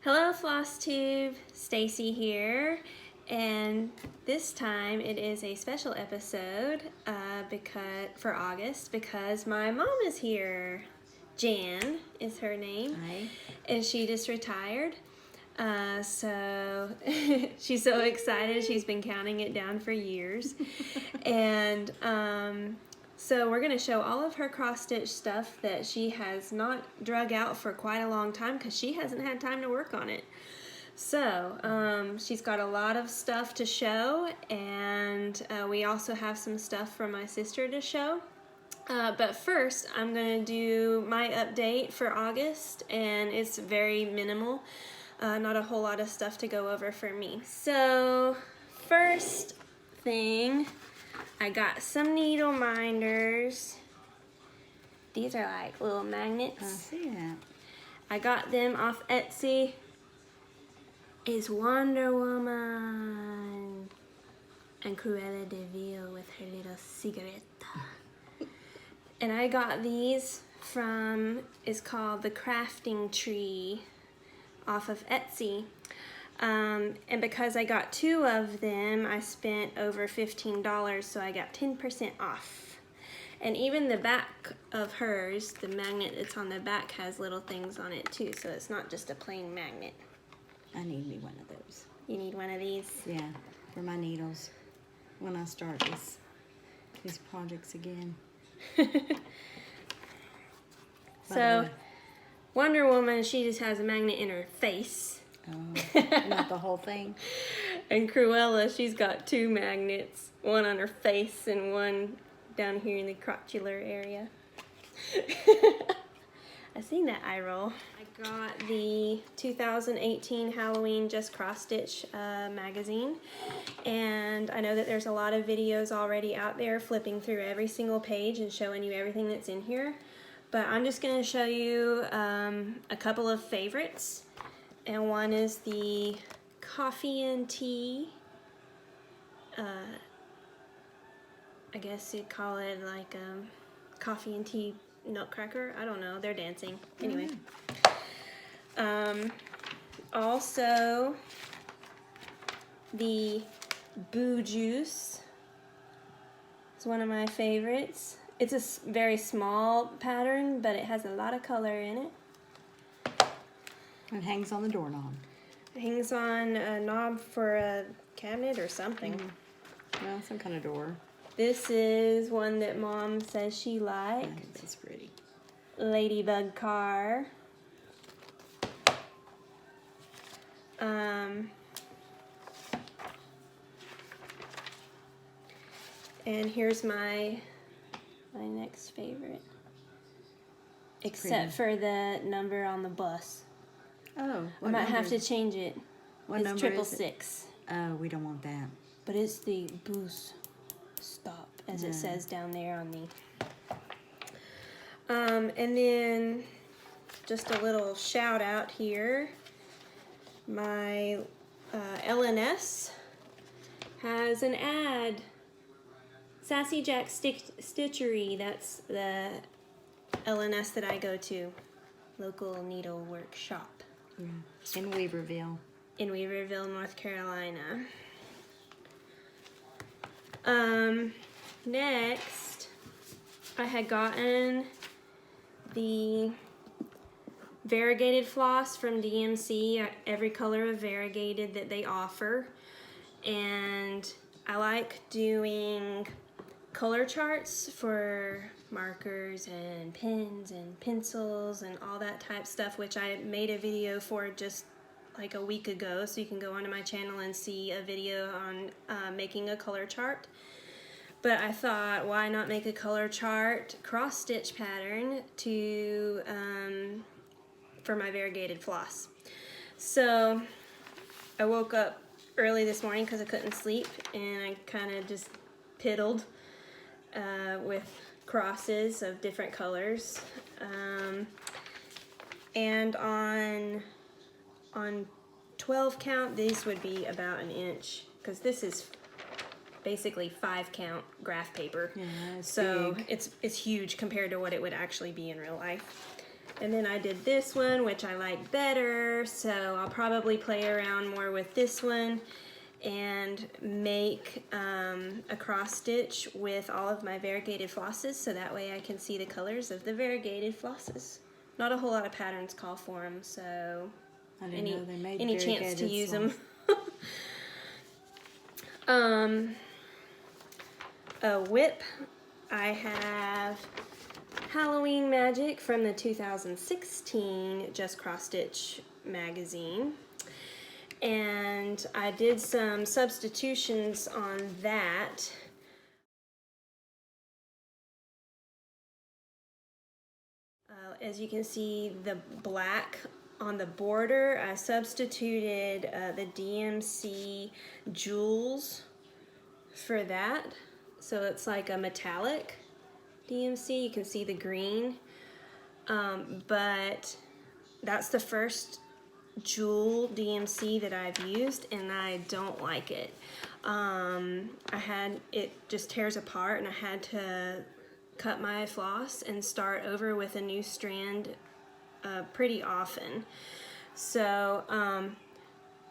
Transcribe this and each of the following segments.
Hello FlossTube, Stacy here, and this time it is a special episode for August because my mom is here. Jan is her name. Hi. And she just retired. So she's so excited. She's been counting it down for years. And so we're going to show all of her cross-stitch stuff that she has not drug out for quite a long time because she hasn't had time to work on it. So she's got a lot of stuff to show, and we also have some stuff from my sister to show. But first, I'm going to do my update for August, and it's very minimal. Not a whole lot of stuff to go over for me. So first thing, I got some needle minders. These are like little magnets. I see that. I got them off Etsy. Is Wonder Woman and Cruella de Vil with her little cigarette. And I got these from, it's called the Crafting Tree off of Etsy. And because I got 2 of them, I spent over $15, so I got 10% off. And even the back of hers, the magnet that's on the back, has little things on it too, so it's not just a plain magnet. I need me one of those. You need one of these? Yeah, for my needles when I start these projects again. So, Wonder Woman, she just has a magnet in her face. Oh, not the whole thing? And Cruella, she's got 2 magnets, one on her face and one down here in the crotchular area. I seen that eye roll. I got the 2018 Halloween Just Cross Stitch magazine, and I know that there's a lot of videos already out there flipping through every single page and showing you everything that's in here, but I'm just going to show you a couple of favorites, and one is the coffee and tea. I guess you'd call it like coffee and tea nutcracker. I don't know. They're dancing. Anyway. Also, the Boo Juice is one of my favorites. It's a very small pattern, but it has a lot of color in it. It hangs on the doorknob. It hangs on a knob for a cabinet or something. Well, some kind of door. This is one that Mom says she liked. That's pretty. Ladybug car. And here's my next favorite. Except for the number on the bus. Oh, I might have to change it. What it's number 666. Oh, we don't want that. But it's the boost stop, as it says down there on the. And then just a little shout out here. My LNS has an ad. Sassy Jack Stitchery, that's the LNS that I go to. Local needlework shop. Yeah. In Weaverville. In Weaverville, North Carolina. Next, I had gotten the variegated floss from DMC, every color of variegated that they offer, and I like doing color charts for markers and pens and pencils and all that type stuff, which I made a video for just like a week ago, so you can go onto my channel and see a video on making a color chart. But I thought, why not make a color chart cross-stitch pattern to for my variegated floss. So I woke up early this morning because I couldn't sleep, and I kind of just piddled with crosses of different colors. And on 12 count, these would be about an inch, because this is basically 5 count graph paper. Yeah, so big. it's huge compared to what it would actually be in real life. And then I did this one, which I like better, so I'll probably play around more with this one and make a cross stitch with all of my variegated flosses, so that way I can see the colors of the variegated flosses. Not a whole lot of patterns call for them, so I didn't know they made any chance to variegated use floss. them. A whip. I have Halloween Magic from the 2016 Just Cross Stitch magazine. And I did some substitutions on that. As you can see, the black on the border, I substituted the DMC jewels for that. So it's like a metallic DMC. You can see the green. But that's the first jewel DMC that I've used, and I don't like it. It just tears apart, and I had to cut my floss and start over with a new strand pretty often. So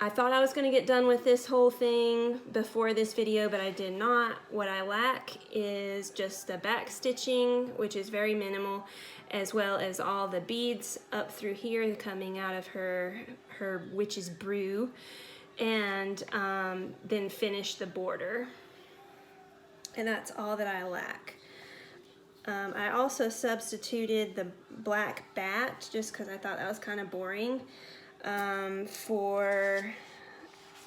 I thought I was going to get done with this whole thing before this video, but I did not. What I lack is just the back stitching, which is very minimal, as well as all the beads up through here coming out of her witch's brew, and then finish the border. And that's all that I lack. I also substituted the black bat just because I thought that was kind of boring for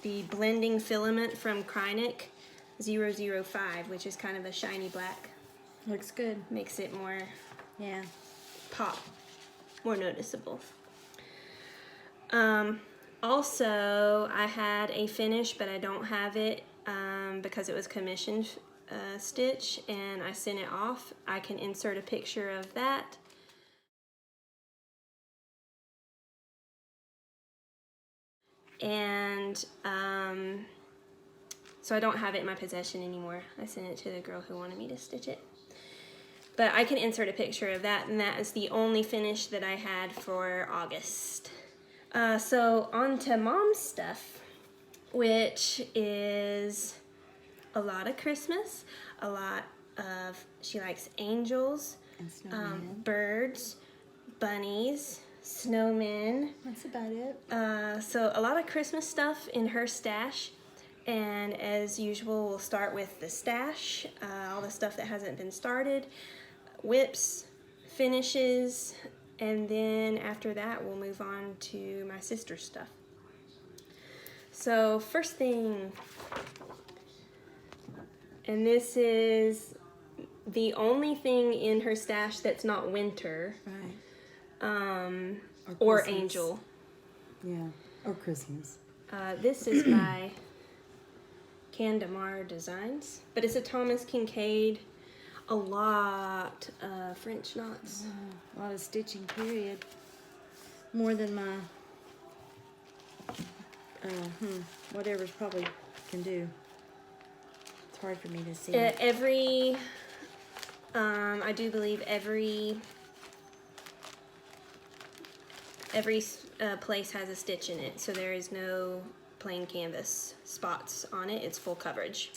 the blending filament from Krynic 005, which is kind of a shiny black. Looks good. Makes it more pop, more noticeable. Also, I had a finish, but I don't have it because it was commissioned stitch, and I sent it off. I can insert a picture of that. And so I don't have it in my possession anymore. I sent it to the girl who wanted me to stitch it. But I can insert a picture of that, and that is the only finish that I had for August. So on to Mom's stuff, which is a lot of Christmas, a lot of, she likes angels, And birds, bunnies, snowmen. That's about it. So a lot of Christmas stuff in her stash. And as usual, we'll start with the stash, all the stuff that hasn't been started, whips, finishes, and then after that we'll move on to my sister's stuff. So first thing, and this is the only thing in her stash that's not winter, Right. or angel. Yeah, or Christmas. This is by Candamar Designs, but it's a Thomas Kincaid. A lot of French knots. A lot of stitching, period. More than my whatever's probably can do. It's hard for me to see. Every I do believe every place has a stitch in it, so there is no plain canvas spots on it. It's full coverage.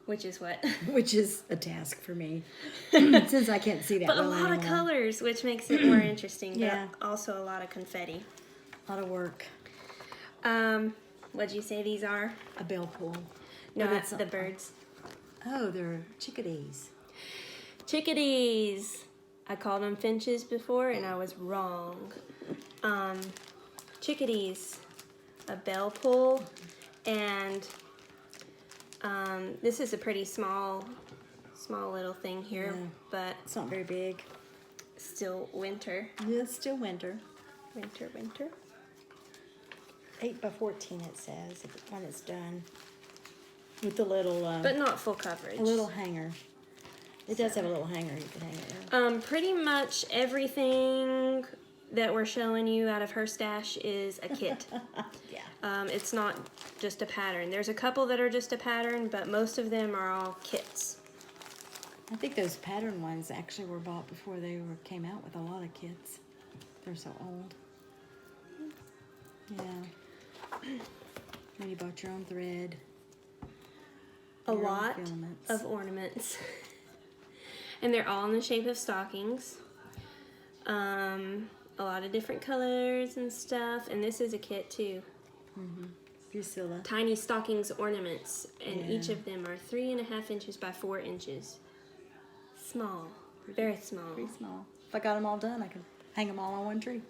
Which is what? Which is a task for me, since I can't see that But well a lot anymore. of colors, which makes it more interesting. Yeah. But also a lot of confetti. A lot of work. What'd you say these are? A bell pull. No, But that's it's the birds. Oh, they're chickadees. Chickadees. I called them finches before, and I was wrong. Chickadees, a bell pull, and this is a pretty small little thing here, Yeah. but It's not very big. still winter. Yeah, it's still winter. Winter, winter. 8x14 it says when it's done. With the little But not full coverage. a little hanger. It does have a little hanger you can hang it in. Pretty much everything that we're showing you out of her stash is a kit. Yeah. It's not just a pattern. There's a couple that are just a pattern, but most of them are all kits. I think those pattern ones actually were bought before they came out with a lot of kits. They're so old. Yeah. And you bought your own thread. A your own lot filaments. of ornaments. And they're all in the shape of stockings. A lot of different colors and stuff. And this is a kit too. Drusilla. Tiny stockings ornaments. And Yeah. each of them are 3.5 inches by 4 inches. Small. Very small. Pretty small. If I got them all done, I could hang them all on one tree.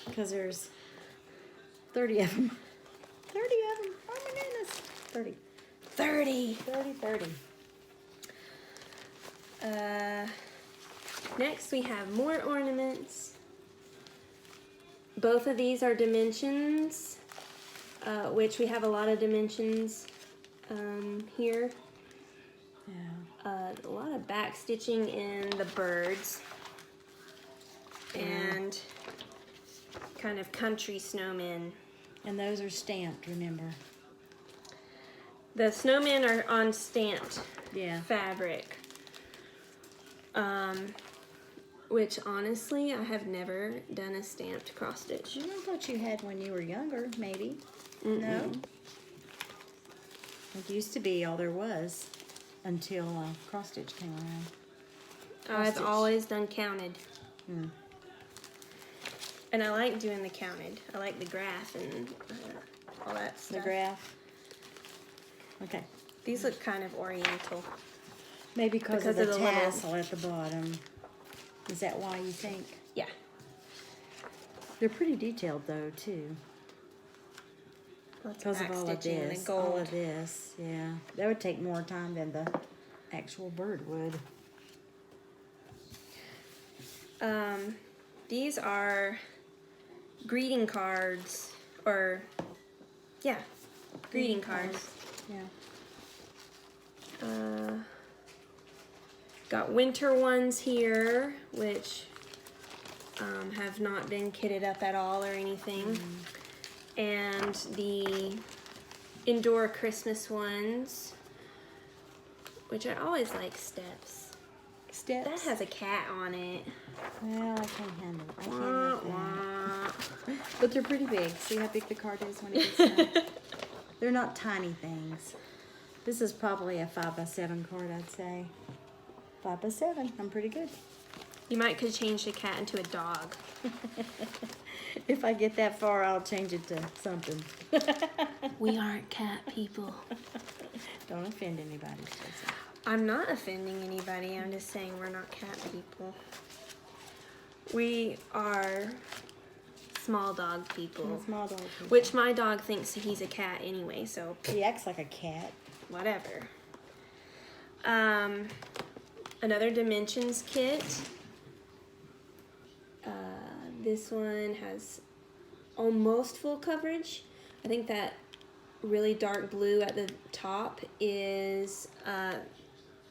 Because there's 30 of them. 30 of them. Oh my goodness. 30. 30. Next we have more ornaments. Both of these are dimensions, which we have a lot of dimensions here. Yeah. A lot of back stitching in the birds and kind of country snowmen. And those are stamped, remember? The snowmen are on stamped Yeah. fabric, which honestly I have never done a stamped cross stitch. I thought you had when you were younger, maybe. No? It used to be all there was until cross stitch came around. I've Cross-stitch. always done counted. Mm. And I like doing the counted. I like the graph and all that The stuff. graph. Okay. These look kind of oriental. Maybe because Because of of the the little- tassel at the bottom. Is that why you think? Yeah. They're pretty detailed though too. Lots Because of back all of stitching this. the All gold. of this. Yeah. That would take more time than the actual bird would. These are greeting cards, or yeah, greeting cards. Yeah. Got winter ones here, which have not been kitted up at all or anything. And the indoor Christmas ones, which I always like steps. Steps. That has a cat on it. Well, I can't handle it. I can't Wah, handle wah. that. But they're pretty big. See how big the card is when it gets done? They're not tiny things. This is probably a 5x7 card, I'd say. 5x7. I'm pretty good. You might could change the cat into a dog. If I get that far, I'll change it to something. We aren't cat people. Don't offend anybody, Stacey. I'm not offending anybody. I'm just saying we're not cat people. We are small dog people. Small dog people. Which my dog thinks he's a cat anyway, so He acts like a cat. whatever. Another dimensions kit. This one has almost full coverage. I think that really dark blue at the top is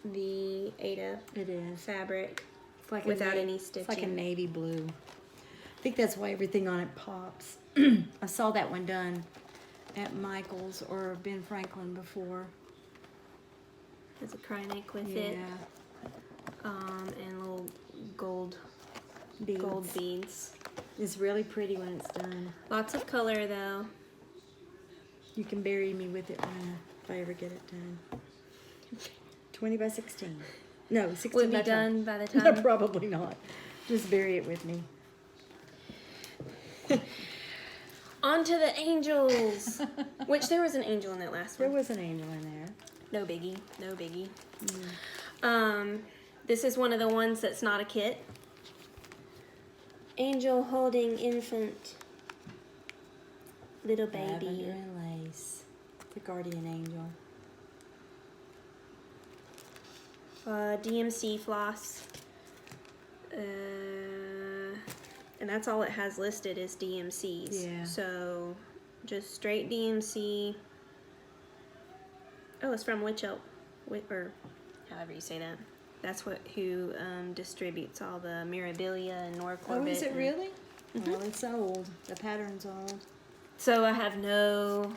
the Ada It is. fabric It's like without any It's like a stitching. navy blue. I think that's why everything on it pops. I saw that one done at Michael's or Ben Franklin before. There's a cry neck with Yeah. it. And little gold Beads. beads. It's really pretty when it's done. Lots of color though. You can bury me with it if I ever get it done. 20 by 16. No, 16 Will it by be 12. done by the No, time? probably not. Just bury it with me. On to the angels! Which there was an angel in that last There one. was an angel in there. No biggie, no biggie. This is one of the ones that's not a kit. Angel holding infant. Little Lavender baby. and lace. The guardian angel. DMC floss. And that's all it has listed is DMCs. Yeah. So just straight DMC. Oh, it's from Witch Elk, or however you say that. That's who distributes all the Mirabilia and Nora Oh, Corbett. is it and- really? Well, it's old. The pattern's old. So I have no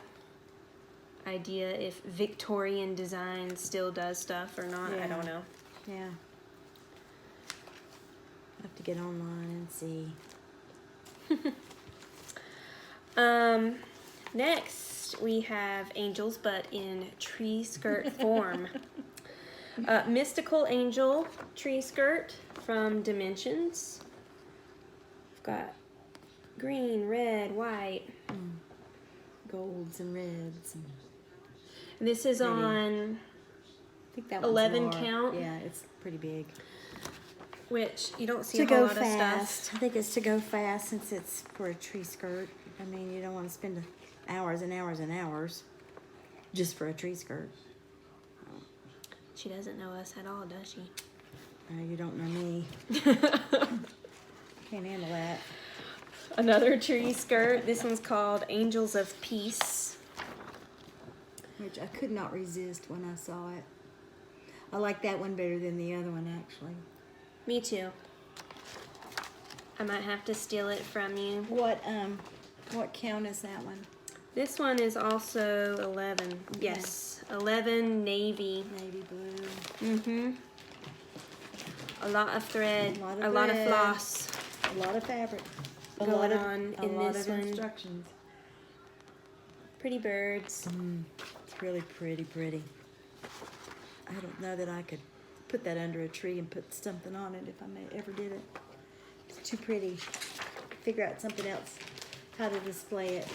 idea if Victorian Design still does stuff or not. I Yeah. don't know. Yeah. I have to get online and see. Next we have angels, but in tree skirt form. Mystical Angel tree skirt from Dimensions. We've got green, red, white. Golds and reds. And This is pretty. on I think that one's 11 more. count. Yeah, it's pretty big. Which you don't see To a whole go lot of fast. stuff. I think it's to go fast since it's for a tree skirt. I mean, you don't want to spend hours and hours and hours just for a tree skirt. She doesn't know us at all, does she? You don't know me. Can't handle that. Another tree skirt. This one's called Angels of Peace. Which I could not resist when I saw it. I like that one better than the other one, actually. Me too. I might have to steal it from you. What count is that one? This one is also 11. Okay. Yes, 11 navy. Navy blue. Mm-hmm. A lot of thread, a lot of thread. floss. A lot of fabric. Going on a in lot this of one. instructions. Pretty birds. It's really pretty. I don't know that I could put that under a tree and put something on it if I ever did it. It's too pretty. Figure out something else, how to display it.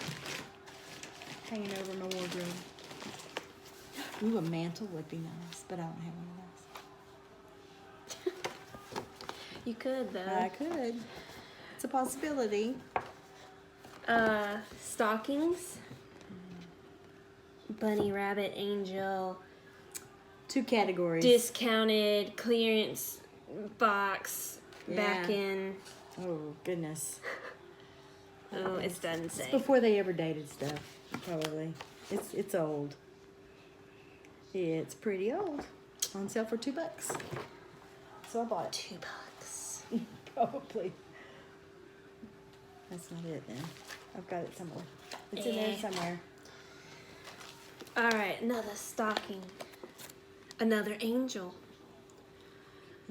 Hanging over my wardrobe. Ooh, a mantle would be nice, but I don't have one of those. You could though. I could. It's a possibility. Stockings. Bunny, rabbit, angel. 2 categories. Discounted clearance box. Back Yeah. in. Oh, goodness. Oh, it doesn't say. It's before they ever dated stuff, probably. It's old. It's pretty old. On sale for $2. So I bought it. $2. Probably. That's not it then. I've got it somewhere. It's in there somewhere. All right, another stocking. Another angel.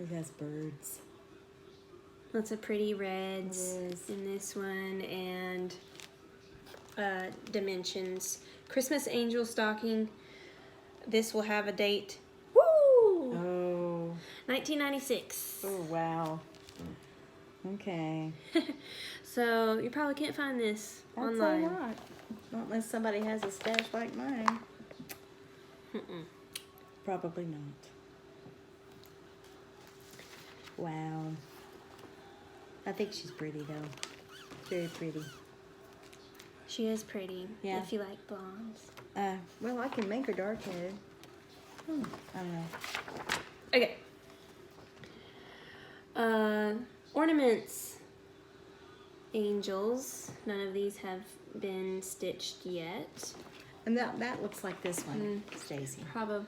It has birds. Lots of pretty reds It is. in this one, and Dimensions. Christmas angel stocking. This will have a date. Woo! Oh. 1996. Oh, wow. Okay. So you probably can't find this That's online. all right. Not unless somebody has a stash like mine. Mm-mm. Probably not. Wow. I think she's pretty though. Very pretty. She is pretty. Yeah. If you like blondes. Well, I can make her dark headed. I don't know. Okay. Ornaments. Angels. None of these have been stitched yet. And that looks like this one, Stacy. Probably.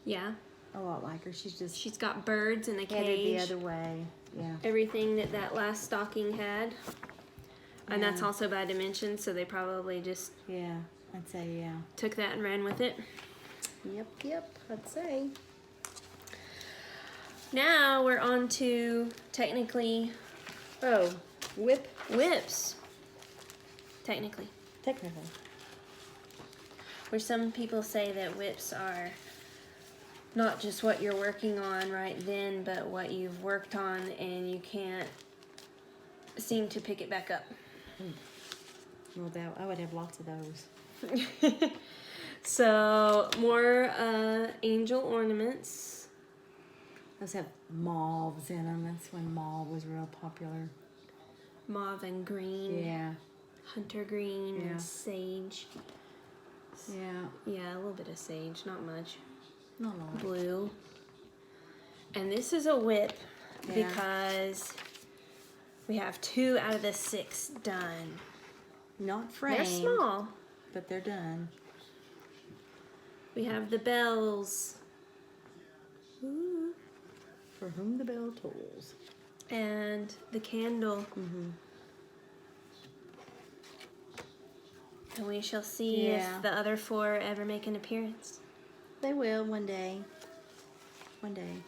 Yeah. A lot like her. She's got birds in a headed cage. the other way. Yeah. Everything that last stocking had. And that's Yeah. also by Dimensions, so they probably just Yeah. I'd say yeah. took that and ran with it. Yep. I'd say. Now we're on to technically Oh, whips. Technically. Technically. Where some people say that whips are not just what you're working on right then, but what you've worked on and you can't seem to pick it back up. Well, I would have lots of those. So, more angel ornaments. Those have mauves in them. That's when mauve was real popular. Mauve and green. Yeah. Hunter green Yeah. and sage. Yeah. Yeah, a little bit of sage, not much. Not a lot. Blue. And this is a whip Yeah. because we have 2 out of the 6 done. Not framed. They're small. But they're done. We have the bells. Ooh. For whom the bell tolls. And the candle. Mm-hmm. And we shall see Yeah. if the other 4 ever make an appearance. They will one day. One day.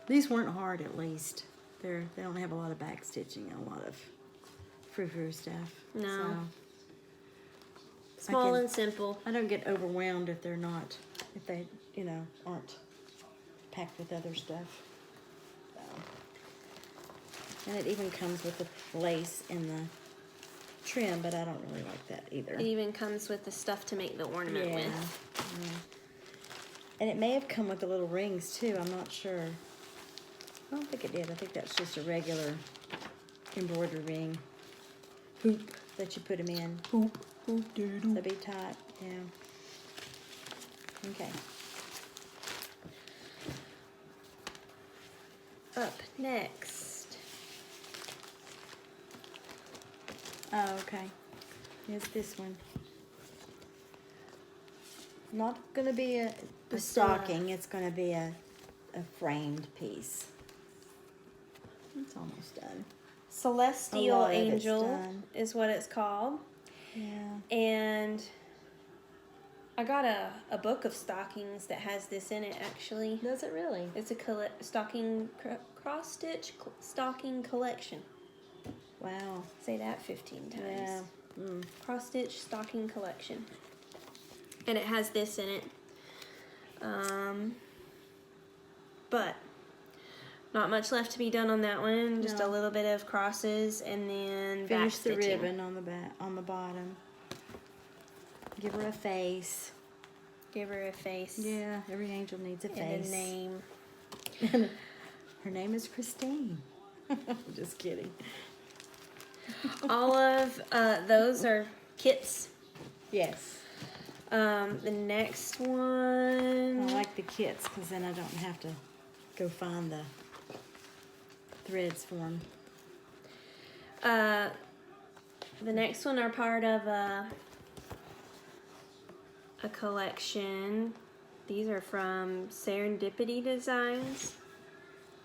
These weren't hard, at least. They don't have a lot of back stitching and a lot of frou-frou stuff. No. So Small and simple. I don't get overwhelmed if they're not, if they, you know, aren't packed with other stuff. So. And it even comes with the lace and the trim, but I don't really like that either. It even comes with the stuff to make the ornament with. Yeah. And it may have come with the little rings too, I'm not sure. I don't think it did. I think that's just a regular embroidery ring. Hoop that you put them in. Hoop, hoop, doo So be tight, yeah. Okay. Up next. Oh, okay. Here's this one. Not gonna be a stocking, it's gonna be a framed piece. It's almost done. Celestial Angel is what it's called. Yeah. And I got a book of stockings that has this in it, actually. Does it really? It's a stocking cross-stitch stocking collection. Wow. Say that 15 times. Yeah. Mm. Cross-stitch stocking collection. And it has this in it. But not much left to be done on that one. Just a No. little bit of crosses and then Finish back the stitching. ribbon on the back, on the bottom. Give her a face. Give her a face. Yeah, every angel needs a And face. a name. Her name is Christine. Just kidding. All of those are kits. Yes. The next one. I like the kits because then I don't have to go find the threads for them. The next one are part of a collection. These are from Serendipity Designs.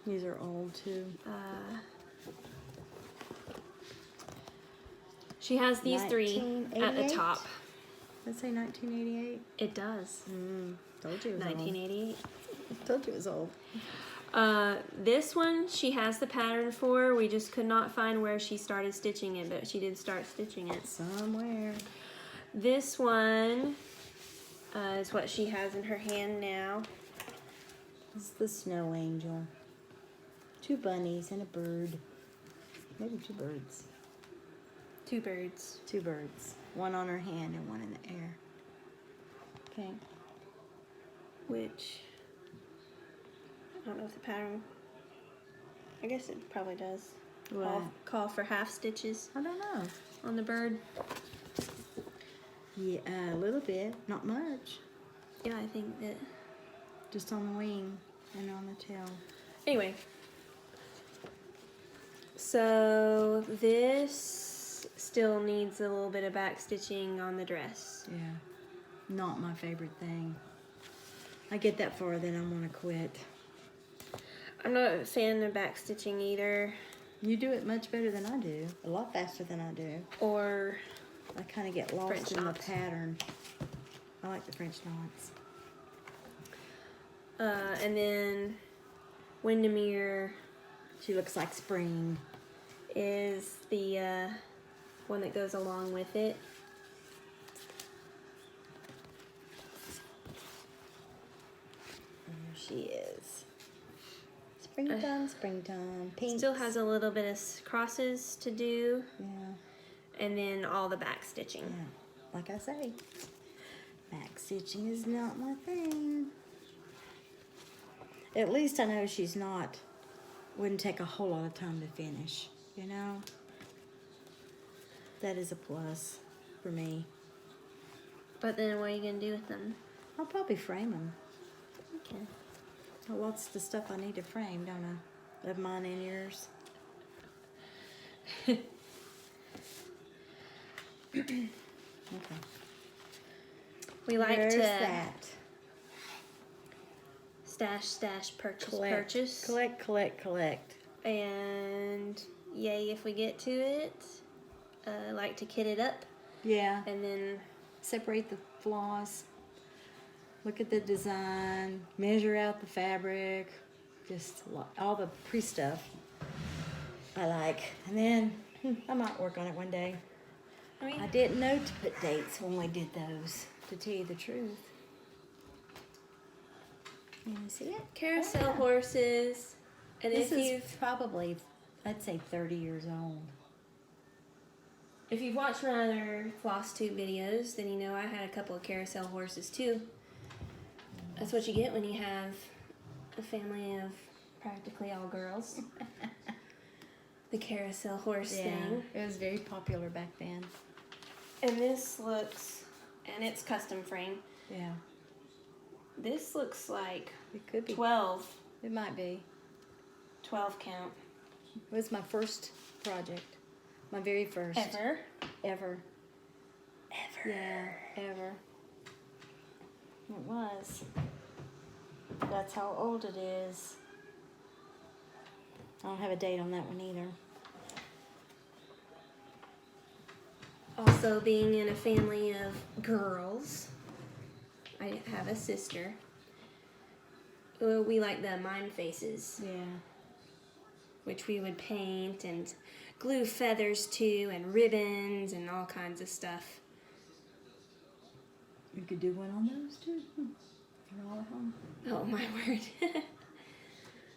These are old too. She has these three at the 1988? top. Let's say 1988. It does. Told you it was 1988. old. Told you it was old. This one she has the pattern for. We just could not find where she started stitching it, but she did start stitching it. Somewhere. This one is what she has in her hand now. This is the snow angel. 2 bunnies and a bird. Maybe 2 birds. 2 birds. 2 birds. One on her hand and one in the air. Okay. Which, I don't know if the pattern, I guess it probably does. What? Call for half stitches I don't know. on the bird. Yeah, a little bit. Not much. Yeah, I think that. Just on the wing and on the tail. Anyway. So this still needs a little bit of back stitching on the dress. Yeah. Not my favorite thing. I get that far, then I want to quit. I'm not a fan of back stitching either. You do it much better than I do. A lot faster than I do. Or I kind of get lost French in knots. the pattern. I like the French knots. and then Windermere She looks like spring. is the one that goes along with it. There she is. Springtime, springtime. Pink. Still has a little bit of crosses to do, Yeah. and then all the back stitching. Yeah. Like I say, back stitching is not my thing. At least I know she's not, wouldn't take a whole lot of time to finish, you know? That is a plus for me. But then what are you going to do with them? I'll probably frame them. Okay. Well, lots of the stuff I need to frame, don't I? Of mine and yours. Okay. We like There's to that. stash, purchase, Collect, purchase. collect. And yay if we get to it. Like to kit it up Yeah. and then Separate the floss. look at the design, measure out the fabric, just all the pre-stuff I like. And then I might work on it one day. I didn't know to put dates when we did those, to tell you the truth. You see it? Carousel horses. And This if is you've probably, I'd say 30 years old. if you've watched my other FlossTube videos, then you know I had a couple of carousel horses too. That's what you get when you have a family of practically all girls. The carousel horse thing. It was very popular back then. And this looks, and it's custom frame. Yeah. This looks like It could be. 12 It might be. count. It was my first project. My very first. Ever? Ever. Yeah, ever. It was. That's how old it is. I don't have a date on that one either. Also, being in a family of girls, I have a sister. We like the mime faces, Yeah. which we would paint and glue feathers to and ribbons and all kinds of stuff. You could do one on those too. You're all at home. Oh my word.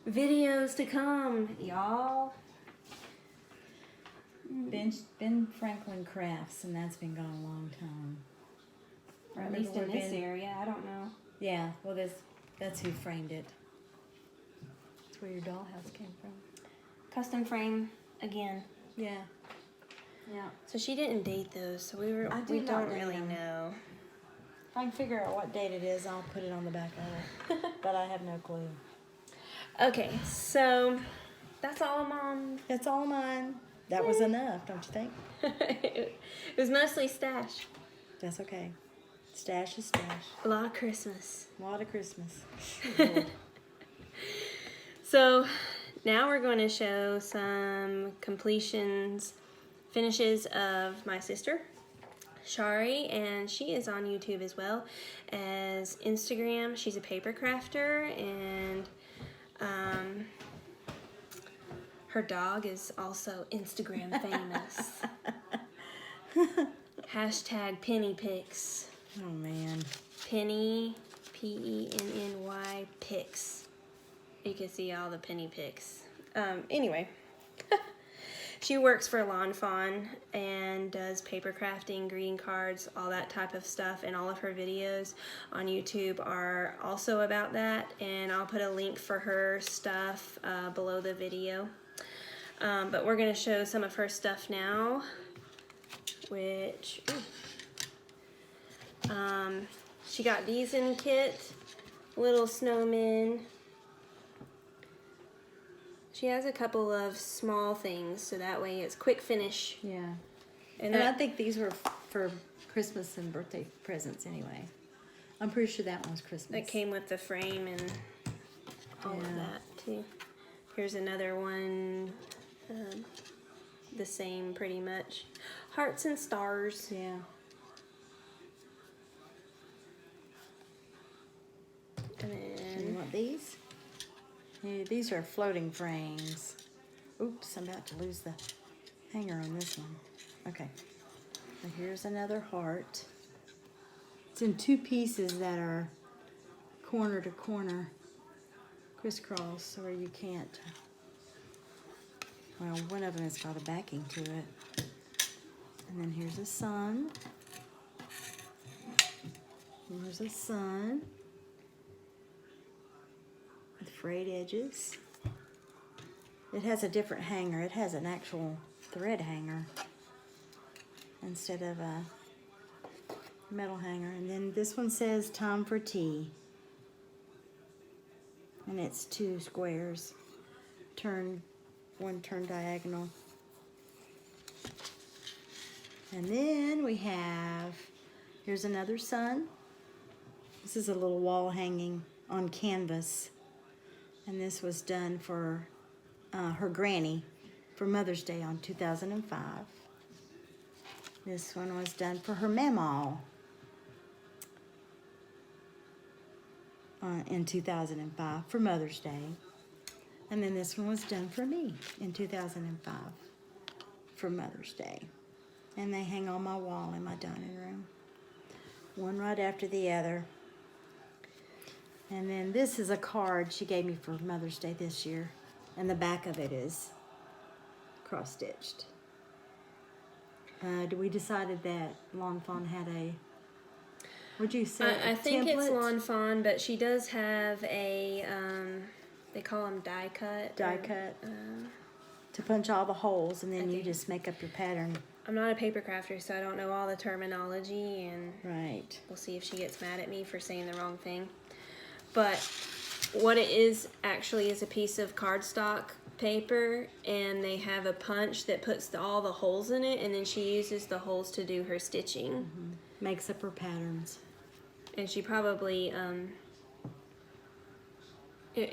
Videos to come, y'all. Ben Franklin Crafts, and that's been gone a long time. Or at Remember least in where this Ben- area, I don't know. Yeah, well, that's who framed it. That's where your dollhouse came from. Custom frame again. Yeah. Yeah. So she didn't date those, so we I we did not don't date really them. know. If I can figure out what date it is, I'll put it on the back of it. But I have no clue. Okay, so that's all, Mom. It's all mine. That was enough, don't you think? It was mostly stash. That's okay. Stash is stash. A lot of Christmas. A lot of Christmas. So now we're going to show some finishes of my sister, Chari, and she is on YouTube as well as Instagram. She's a papercrafter, and her dog is also Instagram famous. Hashtag Penny Pics. Oh, man. Penny, Penny pics. You can see all the penny pics. Anyway, she works for Lawn Fawn and does paper crafting, greeting cards, all that type of stuff, and all of her videos on YouTube are also about that, and I'll put a link for her stuff below the video. But we're going to show some of her stuff now, which... she got these in kit, little snowmen. She has a couple of small things, so that way it's quick finish. Yeah. And I that, think these were for Christmas and birthday presents anyway. I'm pretty sure that one was Christmas. that came with the frame and all of Yeah. that too. Here's another one, the same pretty much. Hearts and stars. Yeah. And You then want these? Yeah, these are floating frames. Oops, I'm about to lose the hanger on this one. Okay. So here's another heart. It's in two pieces that are corner to corner, crisscross, so where you can't. Well, one of them has got a backing to it. And then here's a sun. And here's a sun. With frayed edges. It has a different hanger. It has an actual thread hanger instead of a metal hanger. And then this one says time for tea. And it's two squares. One turned diagonal. And then we have, here's another sun. This is a little wall hanging on canvas. And this was done for her granny for Mother's Day on 2005. This one was done for her mamaw. in 2005 for Mother's Day. And then this one was done for me in 2005 for Mother's Day. And they hang on my wall in my dining room. One right after the other. And then this is a card she gave me for Mother's Day this year. And the back of it is cross-stitched. We decided that Lawn Fawn had a, what'd you say? I think it's template? Lawn Fawn, but she does have a, they call them die cut. Die cut. To punch all the holes, and then you just make up your pattern. I'm not a papercrafter, so I don't know all the terminology, and Right. we'll see if she gets mad at me for saying the wrong thing. But what it is actually is a piece of cardstock paper, and they have a punch that puts all the holes in it, and then she uses the holes to do her stitching. Mm-hmm. Makes up her patterns. And she probably, and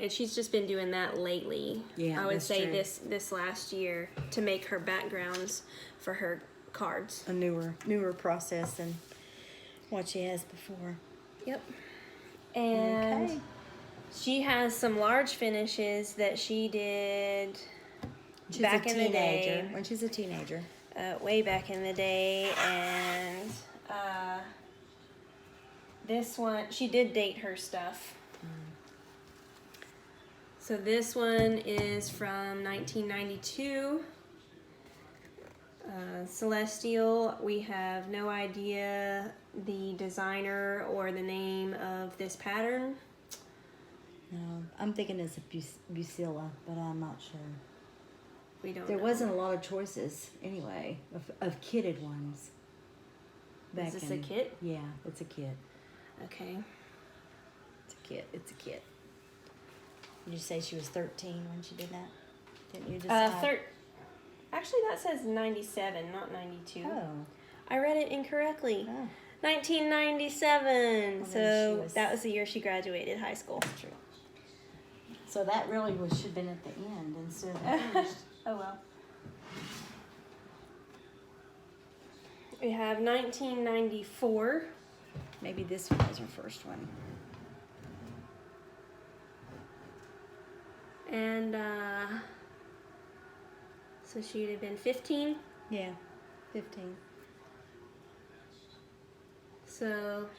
she's just been doing that lately. Yeah, I would that's say true. this last year to make her backgrounds for her cards. A newer process than what she has before. Yep. And Okay. she has some large finishes that she did She's back a in the teenager. day. When she's a teenager. Way back in the day, and this one, she did date her stuff. So this one is from 1992. Celestial, we have no idea the designer or the name of this pattern. No, I'm thinking it's a Bucilla, but I'm not sure. We don't There know. wasn't a lot of choices, anyway, of kitted ones. Is this a kit? Yeah, it's a kit. Okay. It's a kit. It's a kit. Did you say she was 13 when she did that? Didn't you decide? Actually, that says 97, not 92. Oh. I read it incorrectly. Oh. 1997. Well, then So she was- that was the year she graduated high school. True. So that really should have been at the end instead of the first. Oh well. We have 1994. Maybe this one was her first one. And so she'd have been 15. Yeah, 15. So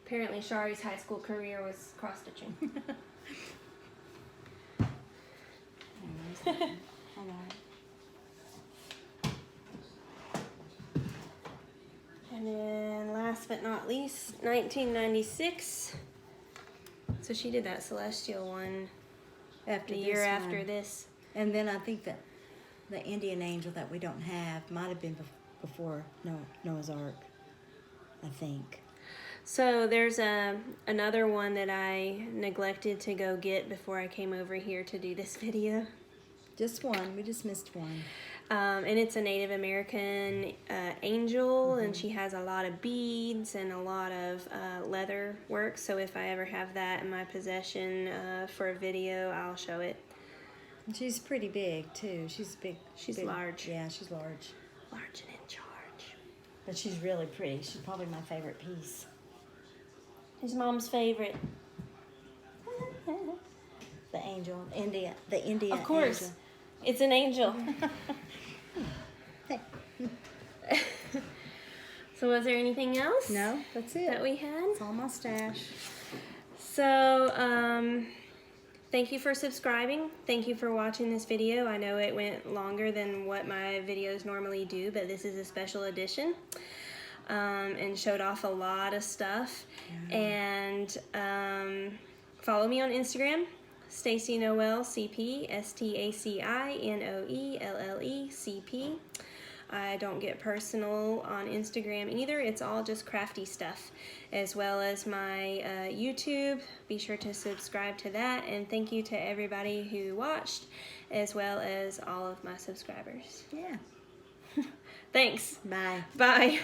apparently Chari's high school career was cross-stitching. I know. And then last but not least, 1996. So she did that Celestial one After the this year one. after this. And then I think that the Indian angel that we don't have might have been before Noah's Ark, I think. So there's another one that I neglected to go get before I came over here to do this video. Just one. We just missed one. And it's a Native American angel, and she has a lot of beads and a lot of leather work. So if I ever have that in my possession for a video, I'll show it. And she's pretty big, too. She's big. She's big. large. Yeah, she's large. Large and in charge. But she's really pretty. She's probably my favorite piece. Who's Mom's favorite? The angel. The Indian Of course. angel. It's an angel. Hey. So was there anything else? No, that's it. That we had? It's all my stash. So, thank you for subscribing. Thank you for watching this video. I know it went longer than what my videos normally do, but this is a special edition. And showed off a lot of stuff. Yeah. And follow me on Instagram, Stacy Noelle CP, STACINOELLE CP. I don't get personal on Instagram either. It's all just crafty stuff, as well as my YouTube. Be sure to subscribe to that, and thank you to everybody who watched, as well as all of my subscribers. Yeah. Thanks. Bye. Bye.